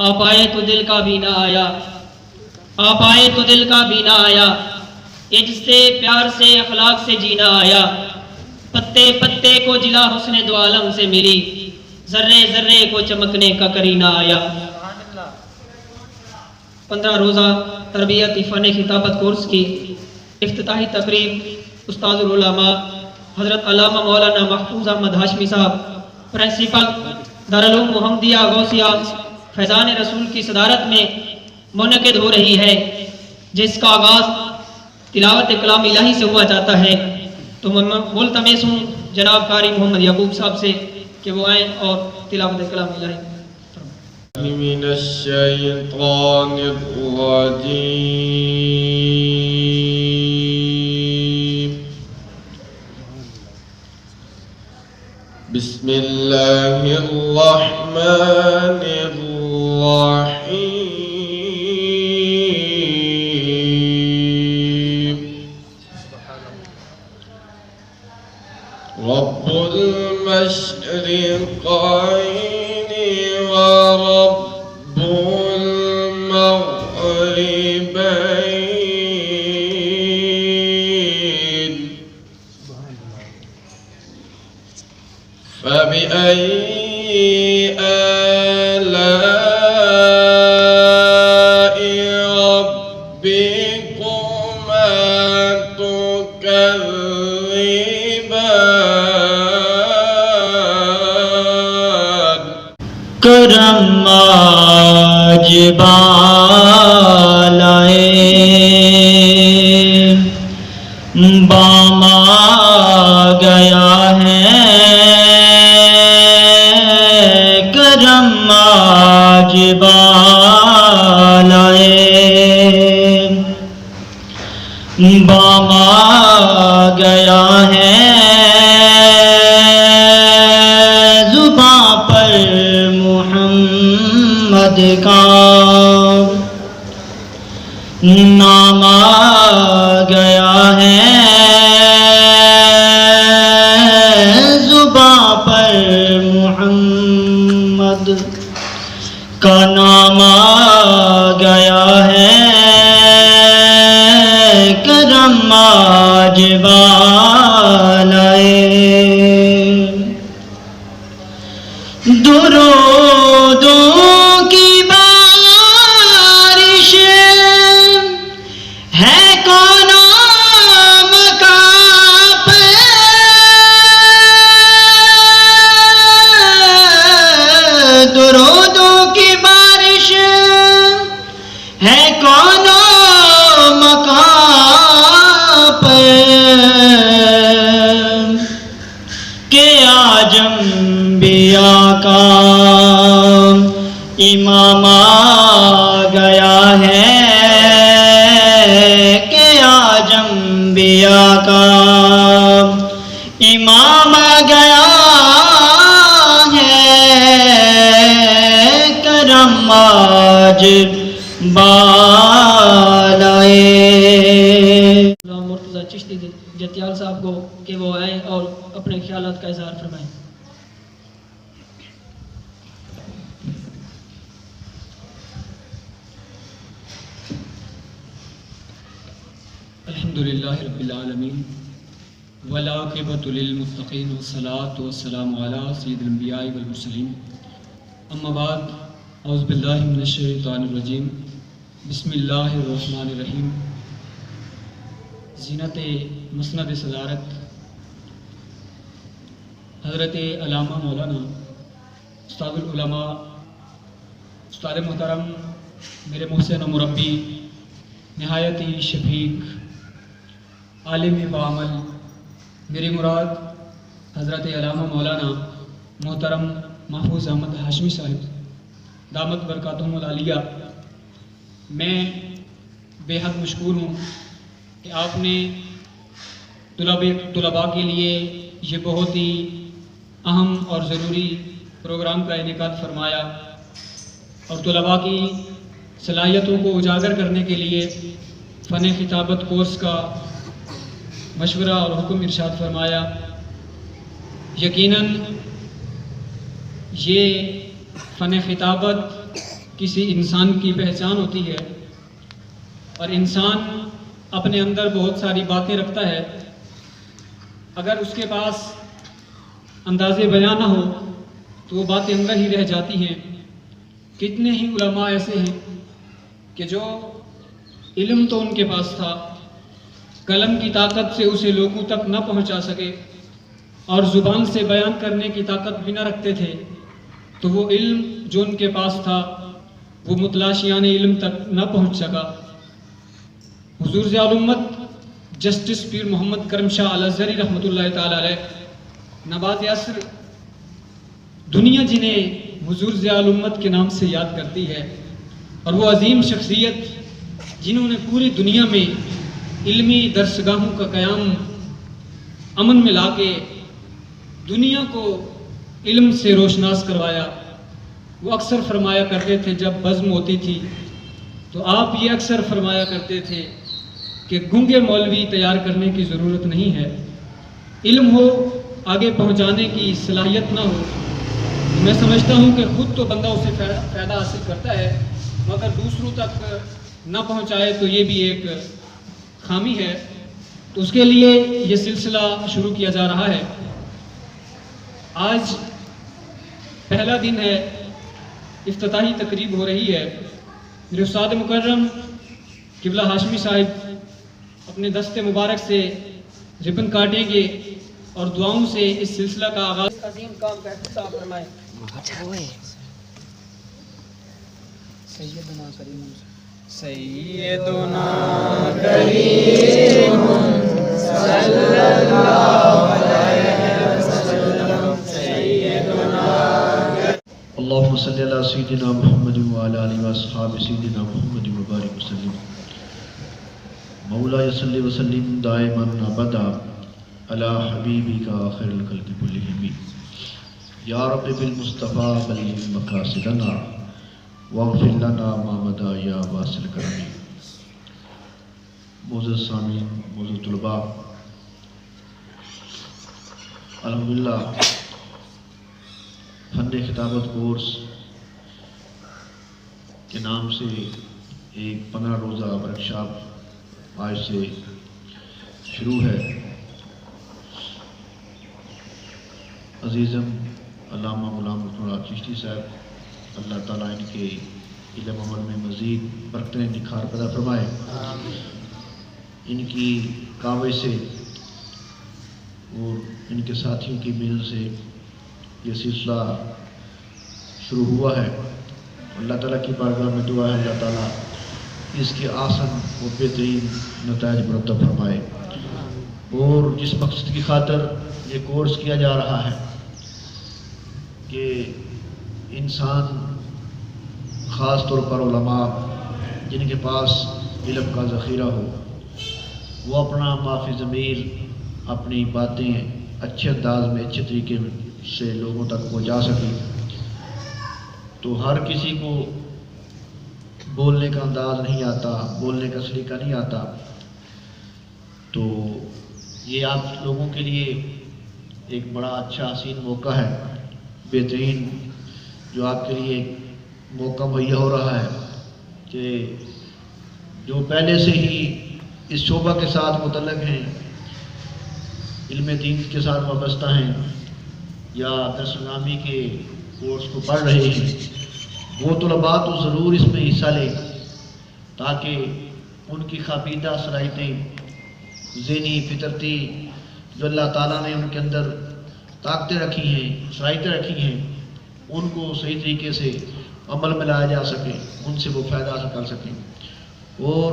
آپ آئے تو دل کا بھی نہ آیا، آپ آئے تو دل کا بھی نہ آیا، عجز سے پیار سے اخلاق سے جینا آیا، پتے پتے کو جلا حسن دو عالم سے ملی، ذرے ذرے کو چمکنے کا کرینہ آیا۔ 15 روزہ تربیتی فن خطابت کورس کی افتتاحی تقریب استاد العلماء حضرت علامہ مولانا محفوظ احمد ہاشمی صاحب پرنسپل دارالعلوم محمدیہ غوثیہ فیضان رسول کی صدارت میں منعقد ہو رہی ہے، جس کا آغاز تلاوت کلام الہی سے ہوا جاتا ہے۔ تو میں ملتمس ہوں جناب قاری محمد یعقوب صاحب سے کہ وہ آئیں اور تلاوت کلام الہی۔ من الشیطان الرجیم، بسم اللہ الرحمن الرحیم، رب المشرقین ورب المغربین، فبأي آلاء ربكما تكذبان، کرم آج بالائے بام آ گیا ہے، کرم آج بالائے بام آ گیا ہے، زباں پر محمد کا نام آ گیا ہے، زباں پر محمد کا نام آ گیا ہے، کرم آج بالائے درودوں کی بارش ہے کون مکان پہ، درودوں کی بارش ہے کون مکان پہ، کہ آج انبیاء کا امام آ گیا ہے، کہ آج انبیاء کا امام آ گیا ہے، کرم آج بالائے۔ مرتضیٰ چشتی جتیال صاحب کو کہ وہ آئیں اور اپنے خیالات کا اظہار فرمائیں۔ الحمدللہ رب العالمین والعاقبۃ للمتقین والصلاۃ والسلام علی سید الانبیاء والمرسلین، اما بعد، اعوذ باللہ من الشیطان الرجیم، بسم اللہ الرحمن الرحیم۔ زینت مسند صدارت حضرت علامہ مولانا استاد العلماء استاد محترم، میرے محسن و مربی، نہایت ہی شفیق، عالم بعمل، میری مراد حضرت علامہ مولانا محترم محفوظ احمد ہاشمی صاحب دامت برکاتہم العالیہ، میں بے حد مشکور ہوں کہ آپ نے طلباء کے لیے یہ بہت ہی اہم اور ضروری پروگرام کا انعقاد فرمایا، اور طلباء کی صلاحیتوں کو اجاگر کرنے کے لیے فن خطابت کورس کا مشورہ اور حکم ارشاد فرمایا۔ یقیناً یہ فن خطابت کسی انسان کی پہچان ہوتی ہے، اور انسان اپنے اندر بہت ساری باتیں رکھتا ہے، اگر اس کے پاس انداز بیان نہ ہو تو وہ باتیں اندر ہی رہ جاتی ہیں۔ کتنے ہی علماء ایسے ہیں کہ جو علم تو ان کے پاس تھا، قلم کی طاقت سے اسے لوگوں تک نہ پہنچا سکے اور زبان سے بیان کرنے کی طاقت بھی نہ رکھتے تھے، تو وہ علم جو ان کے پاس تھا وہ متلاشیان علم تک نہ پہنچ سکا۔ حضور ضیاء الامت جسٹس پیر محمد کرم شاہ الازہری رحمۃ اللہ تعالی علیہ نبات عصر دنیا جنہیں حضور ضیاء الامت کے نام سے یاد کرتی ہے، اور وہ عظیم شخصیت جنہوں نے پوری دنیا میں علمی درسگاہوں کا قیام امن میں لا کے دنیا کو علم سے روشناس کروایا، وہ اکثر فرمایا کرتے تھے جب بزم ہوتی تھی تو آپ یہ اکثر فرمایا کرتے تھے کہ گونگے مولوی تیار کرنے کی ضرورت نہیں ہے، علم ہو آگے پہنچانے کی صلاحیت نہ ہو، میں سمجھتا ہوں کہ خود تو بندہ اسے فائدہ حاصل کرتا ہے مگر دوسروں تک نہ پہنچائے تو یہ بھی ایک خامی ہے، تو اس کے لیے یہ سلسلہ شروع کیا جا رہا ہے۔ آج پہلا دن ہے، افتتاحی تقریب ہو رہی ہے۔ میرے استاد مکرم قبلہ ہاشمی صاحب اپنے دست مبارک سے ربن کاٹیں گے اور دعاؤں سے اس سلسلہ کا آغاز عظیم کام کا افتتاح فرمائے۔ سیدنا کریم صلی اللہ علیہ وسلم سیدنا اللهم صل على سيدنا محمد وعلى آله واصحاب سيدنا محمد وبارك وسلم مولاي صل وسلم دائما ابدا على حبيبك خير الخلق كلهم يا رب بالمصطفى بلغ مقاصدنا واغفر لنا ما مضى يا واسع الكرم۔ معزز سامعین، معزز طلباء، الحمدللہ فن خطابت کورس کے نام سے ایک 15 روزہ ورکشاپ آج سے شروع ہے۔ عزیزم علامہ غلام اللہ چشتی صاحب، اللہ تعالیٰ ان کے علم عمل میں مزید برکتیں نکھار پیدا فرمائے، ان کی کاوش سے اور ان کے ساتھیوں کی محنت سے یہ سلسلہ شروع ہوا ہے۔ اللہ تعالیٰ کی بارگاہ میں دعا ہے اللہ تعالیٰ اس کے آسن و بہترین نتائج مرتب فرمائے، اور جس مقصد کی خاطر یہ کورس کیا جا رہا ہے کہ انسان خاص طور پر علماء جن کے پاس علم کا ذخیرہ ہو، وہ اپنا معافی ضمیر اپنی باتیں اچھے انداز میں اچھے طریقے سے لوگوں تک پہنچا سکیں۔ تو ہر کسی کو بولنے کا انداز نہیں آتا، بولنے کا سلیقہ نہیں آتا، تو یہ آپ لوگوں کے لیے ایک بڑا اچھا حسین موقع ہے، بہترین جو آپ کے لیے موقع مہیا ہو رہا ہے کہ جو پہلے سے ہی اس شعبہ کے ساتھ متعلق ہیں، علم دین کے ساتھ وابستہ ہیں یا درس نامی کے کورس کو پڑھ رہے ہیں، وہ طلباء تو ضرور اس میں حصہ لیں تاکہ ان کی خابیدہ صلاحیتیں ذہنی فطرتی جو اللہ تعالیٰ نے ان کے اندر طاقتیں رکھی ہیں، صلاحیتیں رکھی ہیں، ان کو صحیح طریقے سے عمل میں لایا جا سکے، ان سے وہ فائدہ حاصل کر سکیں۔ اور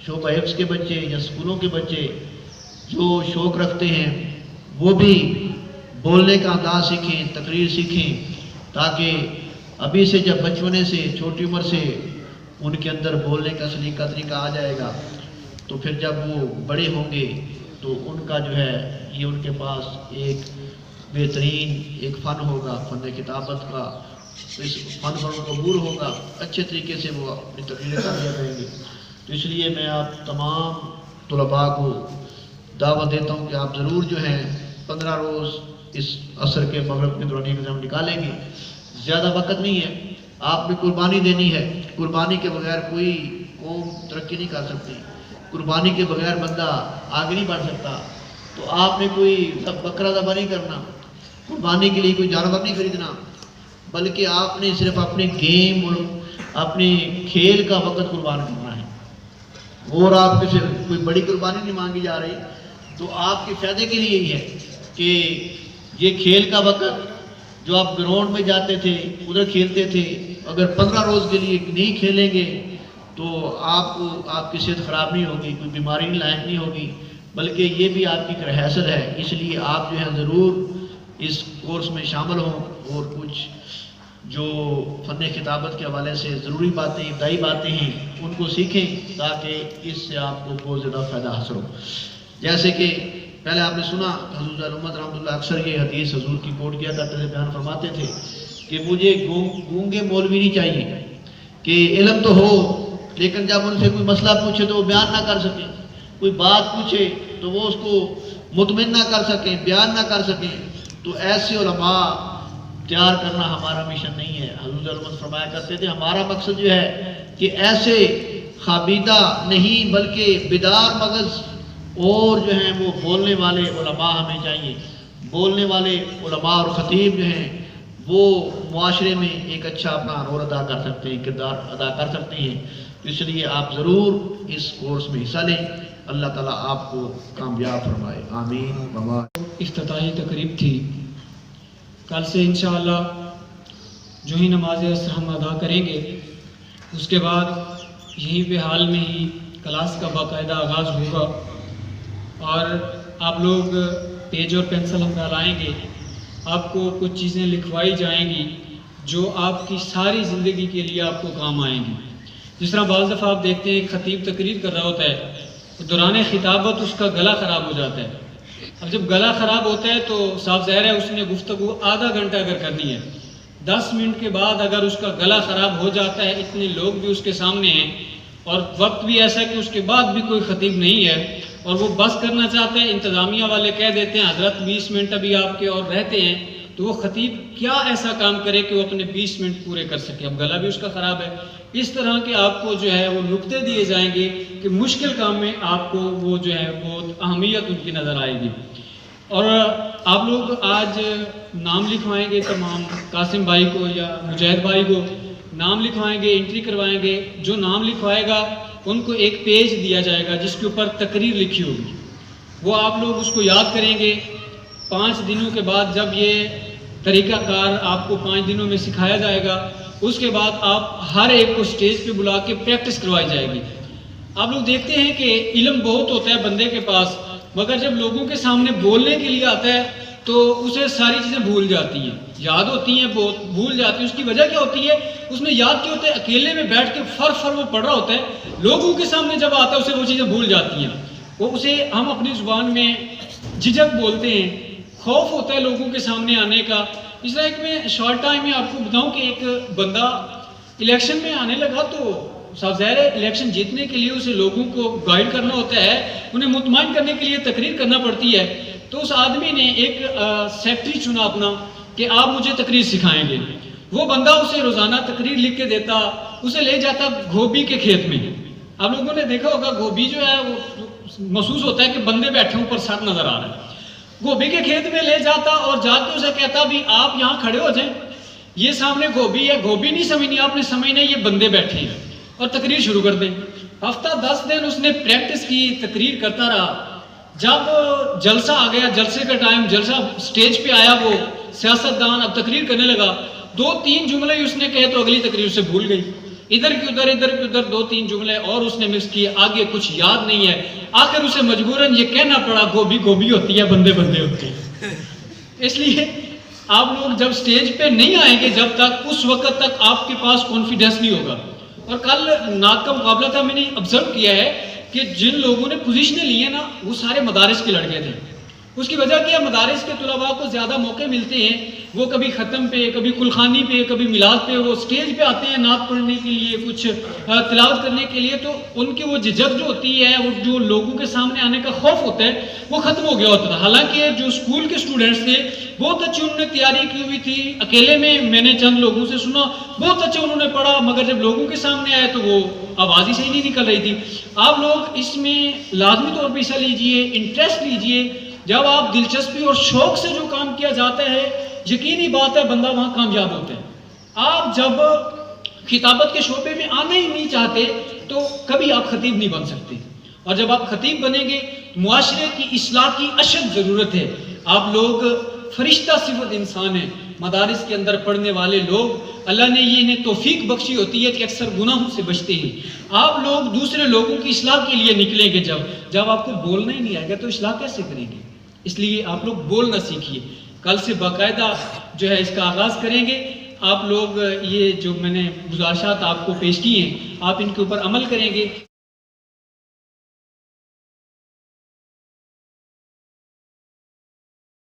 شعبہ حفظ کے بچے یا اسکولوں کے بچے جو شوق رکھتے ہیں وہ بھی بولنے کا انداز سیکھیں، تقریر سیکھیں، تاکہ ابھی سے جب بچپنے سے چھوٹی عمر سے ان کے اندر بولنے کا سلیقہ طریقہ آ جائے گا تو پھر جب وہ بڑے ہوں گے تو ان کا جو ہے یہ ان کے پاس ایک بہترین ایک فن ہوگا، فن کتابت کا، اس فن پر قبول ہوگا، اچھے طریقے سے وہ اپنی تقریریں کر لیا کریں گے۔ تو اس لیے میں آپ تمام طلباء کو دعوت دیتا ہوں کہ آپ ضرور جو ہیں 15 روز اس عصر کے مغرب کے دوران ایگزام نکالیں گے، زیادہ وقت نہیں ہے، آپ نے قربانی دینی ہے. قربانی کے بغیر کوئی قوم ترقی نہیں کر سکتی. قربانی کے بغیر بندہ آگے نہیں بڑھ سکتا. تو آپ نے کوئی بکرا ذبح نہیں کرنا، قربانی کے لیے کوئی جانور نہیں خریدنا، بلکہ آپ نے صرف اپنے گیم اور اپنے کھیل کا وقت قربان کرنا ہے. اور آپ کے صرف کوئی بڑی قربانی نہیں مانگی جا رہی. تو آپ کے فائدے کے لیے ہی ہے کہ یہ کھیل کا وقت جو آپ گراؤنڈ میں جاتے تھے ادھر کھیلتے تھے، اگر 15 روز کے لیے نہیں کھیلیں گے تو آپ کو آپ کی صحت خراب نہیں ہوگی، کوئی بیماری لاحق نہیں ہوگی، بلکہ یہ بھی آپ کی ایک حیثیت ہے. اس لیے آپ جو ہے ضرور اس کورس میں شامل ہوں اور کچھ جو فن خطابت کے حوالے سے ضروری باتیں، ابتدائی باتیں ہیں ان کو سیکھیں تاکہ اس سے آپ کو بہت زیادہ فائدہ حاصل ہو. جیسے کہ پہلے آپ نے سنا حضور احمد رحمۃ اللہ اکثر یہ حدیث حضور کی کوٹ کیا کرتے تھے، بیان فرماتے تھے کہ مجھے گونگے مولوی نہیں چاہیے کہ علم تو ہو لیکن جب ان سے کوئی مسئلہ پوچھے تو وہ بیان نہ کر سکیں، کوئی بات پوچھے تو وہ اس کو مطمئن نہ کر سکیں، بیان نہ کر سکیں. تو ایسے علماء تیار کرنا ہمارا مشن نہیں ہے. حضور احمد فرمایا کرتے تھے ہمارا مقصد جو ہے کہ ایسے خوابیدہ نہیں بلکہ بیدار مغز اور جو ہیں وہ بولنے والے علماء ہمیں چاہیے. بولنے والے علماء اور خطیب جو ہیں وہ معاشرے میں ایک اچھا اپنا رول ادا کر سکتے ہیں، کردار ادا کر سکتے ہیں. اس لیے آپ ضرور اس کورس میں حصہ لیں. اللہ تعالیٰ آپ کو کامیاب فرمائے. آمین. افتتاحی تقریب تھی. کل سے انشاءاللہ جو ہی نماز عصر ہم ادا کریں گے اس کے بعد یہیں پہ حال میں ہی کلاس کا باقاعدہ آغاز ہوگا اور آپ لوگ پیج اور پینسل ہم لائیں گے. آپ کو کچھ چیزیں لکھوائی جائیں گی جو آپ کی ساری زندگی کے لیے آپ کو کام آئیں گی. جس طرح بعض دفعہ آپ دیکھتے ہیں ایک خطیب تقریر کر رہا ہوتا ہے دوران خطابت اس کا گلا خراب ہو جاتا ہے. اب جب گلا خراب ہوتا ہے تو صاف ظاہر ہے اس نے گفتگو آدھا گھنٹہ اگر کرنی ہے، 10 منٹ کے بعد اگر اس کا گلا خراب ہو جاتا ہے، اتنے لوگ بھی اس کے سامنے ہیں اور وقت بھی ایسا ہے کہ اس کے بعد بھی کوئی خطیب نہیں ہے اور وہ بس کرنا چاہتے ہیں، انتظامیہ والے کہہ دیتے ہیں حضرت 20 منٹ ابھی آپ کے اور رہتے ہیں، تو وہ خطیب کیا ایسا کام کرے کہ وہ اپنے 20 منٹ پورے کر سکے. اب گلا بھی اس کا خراب ہے. اس طرح کے آپ کو جو ہے وہ نقطے دیے جائیں گے کہ مشکل کام میں آپ کو وہ جو ہے وہ اہمیت ان کی نظر آئے گی. اور آپ لوگ آج نام لکھوائیں گے تمام، قاسم بھائی کو یا مجاہد بھائی کو نام لکھوائیں گے، انٹری کروائیں گے. جو نام لکھوائے گا ان کو ایک پیج دیا جائے گا جس کے اوپر تقریر لکھی ہوگی. وہ آپ لوگ اس کو یاد کریں گے. 5 دنوں کے بعد جب یہ طریقہ کار آپ کو 5 دنوں میں سکھایا جائے گا اس کے بعد آپ ہر ایک کو سٹیج پہ بلا کے پریکٹس کروائی جائے گی. آپ لوگ دیکھتے ہیں کہ علم بہت ہوتا ہے بندے کے پاس، مگر جب لوگوں کے سامنے بولنے کے لیے آتا ہے تو اسے ساری چیزیں بھول جاتی ہیں، یاد ہوتی ہیں بہت بھول جاتی ہیں. اس کی وجہ کیا ہوتی ہے؟ اس نے یاد کیا ہوتا ہے؟ اکیلے میں بیٹھ کے فر وہ پڑھ رہا ہوتا ہے، لوگوں کے سامنے جب آتا ہے اسے وہ چیزیں بھول جاتی ہیں. وہ اسے ہم اپنی زبان میں جھجک بولتے ہیں، خوف ہوتا ہے لوگوں کے سامنے آنے کا. اس طرح ایک میں شارٹ ٹائم میں آپ کو بتاؤں کہ ایک بندہ الیکشن میں آنے لگا تو صاف ظاہر ہے الیکشن جیتنے کے لیے اسے لوگوں کو گائیڈ کرنا ہوتا ہے، انہیں مطمئن کرنے کے لیے تقریر کرنا پڑتی ہے. تو اس آدمی نے ایک سیکٹری چنا اپنا کہ آپ مجھے تقریر سکھائیں گے. وہ بندہ اسے روزانہ تقریر لکھ کے دیتا، اسے لے جاتا گوبھی کے کھیت میں. آپ لوگوں نے دیکھا ہوگا گوبھی جو ہے وہ محسوس ہوتا ہے کہ بندے بیٹھے اوپر سر نظر آ رہا ہے. گوبھی کے کھیت میں لے جاتا اور جا کے اسے کہتا بھی آپ یہاں کھڑے ہو جائیں، یہ سامنے گوبھی ہے، گوبھی نہیں سمجھنی آپ نے، سمجھنا یہ بندے بیٹھے ہیں، اور تقریر شروع کر دیں. ہفتہ 10 دن اس نے پریکٹس کی، تقریر کرتا رہا. جب جلسہ آ گیا، جلسے کا ٹائم، جلسہ سٹیج پہ آیا، وہ سیاستدان اب تقریر کرنے لگا. 2-3 جملے اس نے کہے تو اگلی تقریر سے بھول گئی. ادھر کی ادھر، ادھر کی ادھر 2-3 جملے اور اس نے مکس کیے، آگے کچھ یاد نہیں ہے. آخر اسے مجبوراً یہ کہنا پڑا گوبھی گوبھی ہوتی ہے، بندے بندے ہوتے ہیں. اس لیے آپ لوگ جب سٹیج پہ نہیں آئیں گے جب تک، اس وقت تک آپ کے پاس کانفیڈنس نہیں ہوگا. اور کل نعت کا مقابلہ تھا، میں نے آبزرو کیا ہے کہ جن لوگوں نے پوزیشنیں لی ہیں نا وہ سارے مدارس کے لڑکے تھے. اس کی وجہ کیا ہے؟ مدارس کے طلباء کو زیادہ موقع ملتے ہیں، وہ کبھی ختم پہ، کبھی کلخانی پہ، کبھی میلاد پہ وہ اسٹیج پہ آتے ہیں نعت پڑھنے کے لیے، کچھ تلاوت کرنے کے لیے، تو ان کی وہ جھجک جو ہوتی ہے، وہ جو لوگوں کے سامنے آنے کا خوف ہوتا ہے، وہ ختم ہو گیا ہوتا تھا۔ حالانکہ جو اسکول کے اسٹوڈنٹس تھے بہت اچھی انہوں نے تیاری کی ہوئی تھی، اکیلے میں نے چند لوگوں سے سنا بہت اچھا انہوں نے پڑھا، مگر جب لوگوں کے سامنے آئے تو وہ آواز ہی صحیح نہیں نکل رہی تھی۔ آپ لوگ اس میں لازمی طور پہ حصہ لیجئے، انٹرسٹ لیجئے۔ جب آپ دلچسپی اور شوق سے جو کام کیا جاتا ہے، یقینی بات ہے بندہ وہاں کامیاب ہوتا ہے۔ آپ جب خطابت کے شعبے میں آنا ہی نہیں چاہتے تو کبھی آپ خطیب نہیں بن سکتے، اور جب آپ خطیب بنیں گے معاشرے کی اصلاح کی اشد ضرورت ہے۔ آپ لوگ فرشتہ صفت انسان ہیں، مدارس کے اندر پڑھنے والے لوگ اللہ نے یہ انہیں توفیق بخشی ہوتی ہے کہ اکثر گناہوں سے بچتے ہیں۔ آپ لوگ دوسرے لوگوں کی اصلاح کے لیے نکلیں گے، جب آپ کو بولنا ہی نہیں آئے گا تو اصلاح کیسے کریں گے؟ اس لیے آپ لوگ بولنا سیکھیے۔ کل سے باقاعدہ جو ہے اس کا آغاز کریں گے۔ آپ لوگ یہ جو میں نے گزارشات آپ کو پیش کی ہیں، آپ ان کے اوپر عمل کریں گے۔